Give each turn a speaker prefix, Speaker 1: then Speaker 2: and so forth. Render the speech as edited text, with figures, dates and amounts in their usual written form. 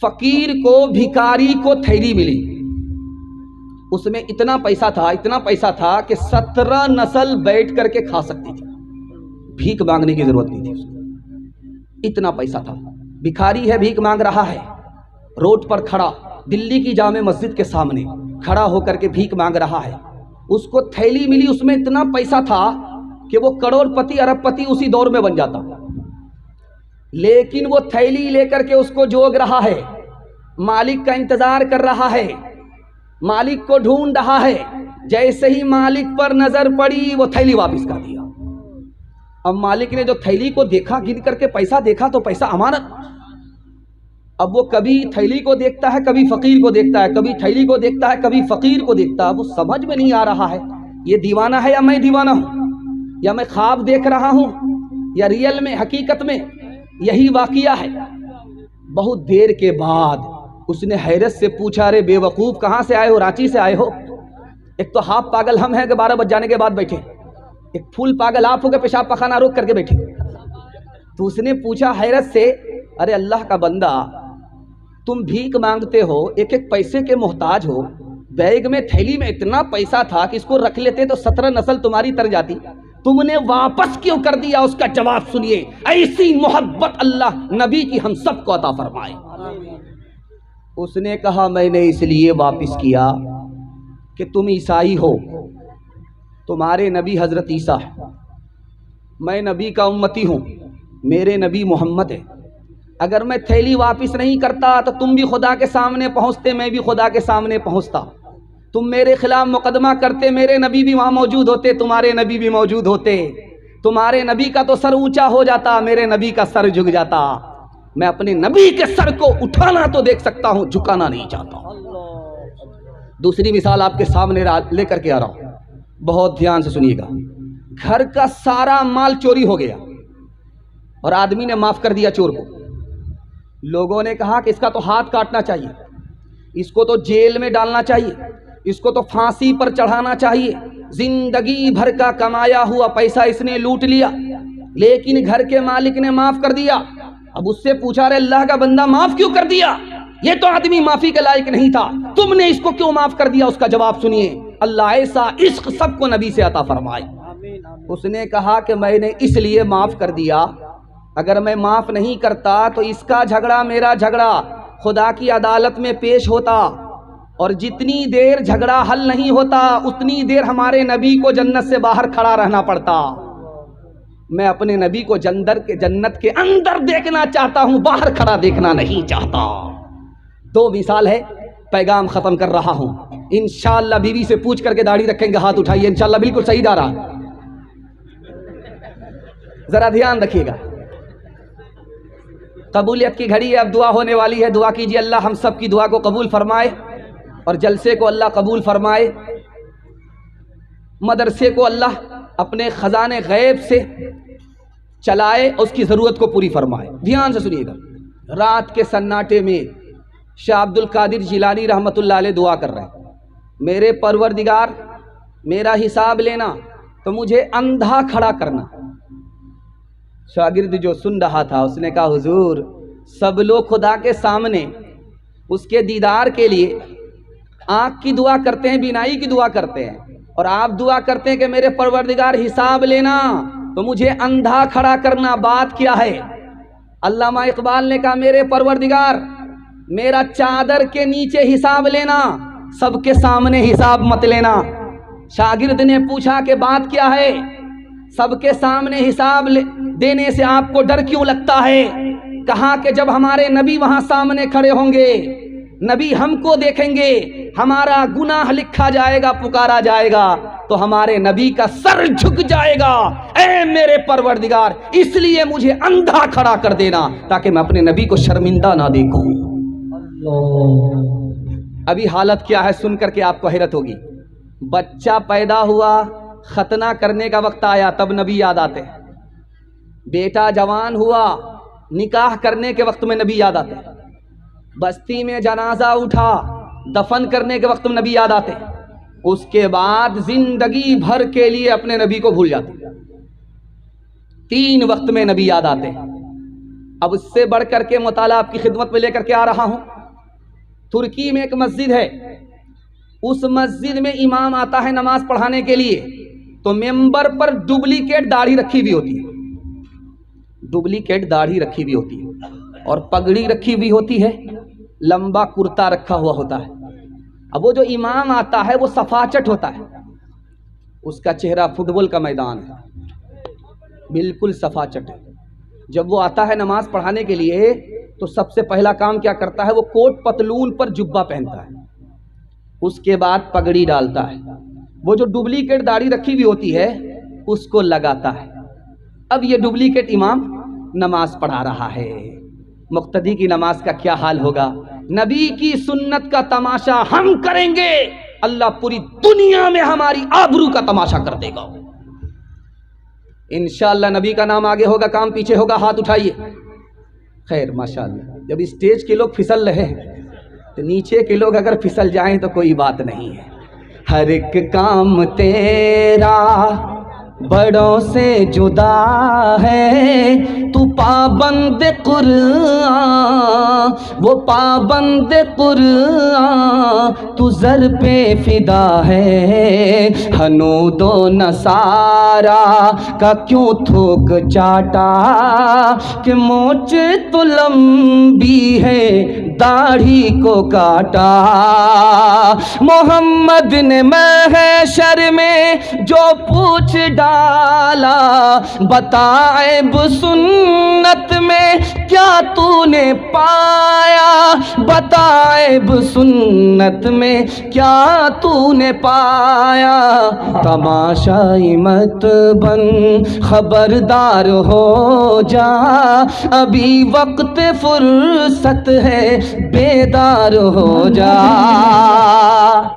Speaker 1: فقیر کو بھکاری کو تھیلی ملی، اس میں اتنا پیسہ تھا کہ 17 نسل بیٹھ کر کے کھا سکتی تھی، بھیک مانگنے کی ضرورت نہیں تھی اس کو، اتنا پیسہ تھا۔ بھکاری ہے، بھیک مانگ رہا ہے، روڈ پر کھڑا، دلی کی جامع مسجد کے سامنے کھڑا ہو کر کے بھیک مانگ رہا ہے، اس کو تھیلی ملی، اس میں اتنا پیسہ تھا کہ وہ کروڑ پتی ارب پتی اسی دور میں بن جاتا، لیکن وہ تھیلی لے کر کے اس کو جوگ رہا ہے، مالک کا انتظار کر رہا ہے، مالک کو ڈھونڈ رہا ہے۔ جیسے ہی مالک پر نظر پڑی وہ تھیلی واپس کر دیا۔ اب مالک نے جو تھیلی کو دیکھا، گن کر کے پیسہ دیکھا تو پیسہ امانت۔ اب وہ کبھی تھیلی کو دیکھتا ہے، کبھی فقیر کو دیکھتا ہے، کبھی تھیلی کو دیکھتا ہے، کبھی فقیر کو دیکھتا ہے، وہ سمجھ میں نہیں آ رہا ہے یہ دیوانہ ہے یا میں دیوانہ ہوں، یا میں خواب دیکھ رہا ہوں یا ریئل میں حقیقت میں یہی واقعہ ہے۔ بہت دیر کے بعد اس نے حیرت سے پوچھا، ارے بے وقوف کہاں سے آئے ہو؟ رانچی سے آئے ہو؟ ایک تو ہاف پاگل ہم ہیں کہ 12 بج جانے کے بعد بیٹھے، ایک پھول پاگل آپ ہو کے پیشاب پخانہ روک کر کے بیٹھے۔ تو اس نے پوچھا حیرت سے، ارے اللہ کا بندہ، تم بھیک مانگتے ہو، ایک ایک پیسے کے محتاج ہو، بیگ میں تھیلی میں اتنا پیسہ تھا کہ اس کو رکھ لیتے تو 17 نسل تمہاری تر جاتی، تم نے واپس کیوں کر دیا؟ اس کا جواب سنیے، ایسی محبت اللہ نبی کی ہم سب کو عطا فرمائے۔ اس نے کہا میں نے اس لیے واپس کیا کہ تم عیسائی ہو، تمہارے نبی حضرت عیسیٰ ہے، میں نبی کا امتی ہوں، میرے نبی محمد ہے، اگر میں تھیلی واپس نہیں کرتا تو تم بھی خدا کے سامنے پہنچتے، میں بھی خدا کے سامنے پہنچتا، تم میرے خلاف مقدمہ کرتے، میرے نبی بھی وہاں موجود ہوتے، تمہارے نبی بھی موجود ہوتے، تمہارے نبی کا تو سر اونچا ہو جاتا، میرے نبی کا سر جھک جاتا۔ میں اپنے نبی کے سر کو اٹھانا تو دیکھ سکتا ہوں، جھکانا نہیں چاہتا۔ دوسری مثال آپ کے سامنے لے کر کے آ رہا ہوں، بہت دھیان سے سنیے گا۔ گھر کا سارا مال چوری ہو گیا اور آدمی نے معاف کر دیا چور کو۔ لوگوں نے کہا کہ اس کا تو ہاتھ کاٹنا چاہیے، اس کو تو جیل میں ڈالنا چاہیے، اس کو تو پھانسی پر چڑھانا چاہیے، زندگی بھر کا کمایا ہوا پیسہ اس نے لوٹ لیا، لیکن گھر کے مالک نے معاف کر دیا۔ اب اس سے پوچھا، رہے اللہ کا بندہ معاف کیوں کر دیا؟ یہ تو آدمی معافی کے لائق نہیں تھا، تم نے اس کو کیوں معاف کر دیا؟ اس کا جواب سنیے، اللہ ایسا عشق سب کو نبی سے عطا فرمائے۔ اس نے کہا کہ میں نے اس لیے معاف کر دیا، اگر میں معاف نہیں کرتا تو اس کا جھگڑا میرا جھگڑا خدا کی عدالت میں پیش ہوتا، اور جتنی دیر جھگڑا حل نہیں ہوتا اتنی دیر ہمارے نبی کو جنت سے باہر کھڑا رہنا پڑتا۔ میں اپنے نبی کو جنت کے اندر دیکھنا چاہتا ہوں، باہر کھڑا دیکھنا نہیں چاہتا۔ دو مثال ہے، پیغام ختم کر رہا ہوں۔ انشاءاللہ بیوی سے پوچھ کر کے داڑھی رکھیں گے، ہاتھ اٹھائیے، انشاءاللہ بالکل صحیح جا رہا، ذرا دھیان رکھیے گا۔ قبولیت کی گھڑی ہے، اب دعا ہونے والی ہے، دعا کیجیے اللہ ہم سب کی دعا کو قبول فرمائے اور جلسے کو اللہ قبول فرمائے، مدرسے کو اللہ اپنے خزانے غیب سے چلائے اور اس کی ضرورت کو پوری فرمائے۔ دھیان سے سنیے گا۔ رات کے سناٹے میں شاہ عبد القادر جیلانی رحمت اللہ علیہ دعا کر رہے ہیں، میرے پروردگار میرا حساب لینا تو مجھے اندھا کھڑا کرنا۔ شاگرد جو سن رہا تھا اس نے کہا حضور سب لوگ خدا کے سامنے اس کے دیدار کے لیے آنکھ کی دعا کرتے ہیں، بینائی کی دعا کرتے ہیں، اور آپ دعا کرتے ہیں کہ میرے پروردگار حساب لینا تو مجھے اندھا کھڑا کرنا، بات کیا ہے؟ علامہ اقبال نے کہا میرے پروردگار میرا چادر کے نیچے حساب لینا، سب کے سامنے حساب مت لینا۔ شاگرد نے پوچھا کہ بات کیا ہے؟ سب کے سامنے حساب دینے سے آپ کو ڈر کیوں لگتا ہے؟ کہا کہ جب ہمارے نبی وہاں سامنے کھڑے ہوں گے، نبی ہم کو دیکھیں گے، ہمارا گناہ لکھا جائے گا، پکارا جائے گا تو ہمارے نبی کا سر جھک جائے گا۔ اے میرے پروردگار اس لیے مجھے اندھا کھڑا کر دینا تاکہ میں اپنے نبی کو شرمندہ نہ دیکھوں۔ ابھی حالت کیا ہے سن کر کے آپ کو حیرت ہوگی۔ بچہ پیدا ہوا، ختنہ کرنے کا وقت آیا تب نبی یاد آتے ہیں، بیٹا جوان ہوا، نکاح کرنے کے وقت میں نبی یاد آتے ہیں، بستی میں جنازہ اٹھا، دفن کرنے کے وقت میں نبی یاد آتے ہیں، اس کے بعد زندگی بھر کے لیے اپنے نبی کو بھول جاتے ہیں۔ 3 وقت میں نبی یاد آتے ہیں، اب اس سے بڑھ کر کے مطالعہ آپ کی خدمت میں لے کر کے آ رہا ہوں. ترکی میں ایک مسجد ہے, اس مسجد میں امام آتا ہے نماز پڑھانے کے لیے تو ممبر پر ڈپلیکیٹ داڑھی رکھی ہوئی ہوتی ہے, ڈپلیکیٹ داڑھی رکھی ہوئی ہوتی ہے اور پگڑی رکھی ہوئی ہوتی ہے, لمبا کرتا رکھا ہوا ہوتا ہے. اب وہ جو امام آتا ہے وہ سفاچٹ ہوتا ہے, اس کا چہرہ فٹ بال کا میدان ہے, بالکل سفاچٹ ہے. جب وہ آتا ہے نماز پڑھانے کے لیے تو سب سے پہلا کام کیا کرتا ہے, وہ کوٹ پتلون پر جبہ پہنتا ہے, اس کے بعد پگڑی ڈالتا ہے, وہ جو ڈپلیکیٹ داڑھی رکھی ہوئی ہوتی ہے اس کو لگاتا ہے. اب یہ ڈپلیکیٹ امام نماز پڑھا رہا ہے, مقتدی کی نماز کا کیا حال ہوگا؟ نبی کی سنت کا تماشا ہم کریں گے, اللہ پوری دنیا میں ہماری آبرو کا تماشا کر دے گا. انشاءاللہ نبی کا نام آگے ہوگا, کام پیچھے ہوگا, ہاتھ اٹھائیے. خیر ماشاءاللہ, جب اسٹیج کے لوگ پھسل رہے ہیں تو نیچے کے لوگ اگر پھسل جائیں تو کوئی بات نہیں ہے. ہر ایک کام تیرا بڑوں سے جدا ہے, تو پابند قرآن, وہ پابند قرآن, تو زر پہ فدا ہے. ہنود و نصارا کا کیوں تھوک چاٹا, کہ مونچھ تو لمبی ہے داڑھی کو کاٹا. محمد نے محشر میں جو پوچھ ڈالا, بتائب سنت میں کیا تو نے پایا, بتائب سنت میں کیا تو نے پایا. تماشائی مت بن, خبردار ہو جا, ابھی وقت فرصت ہے بیدار ہو جا.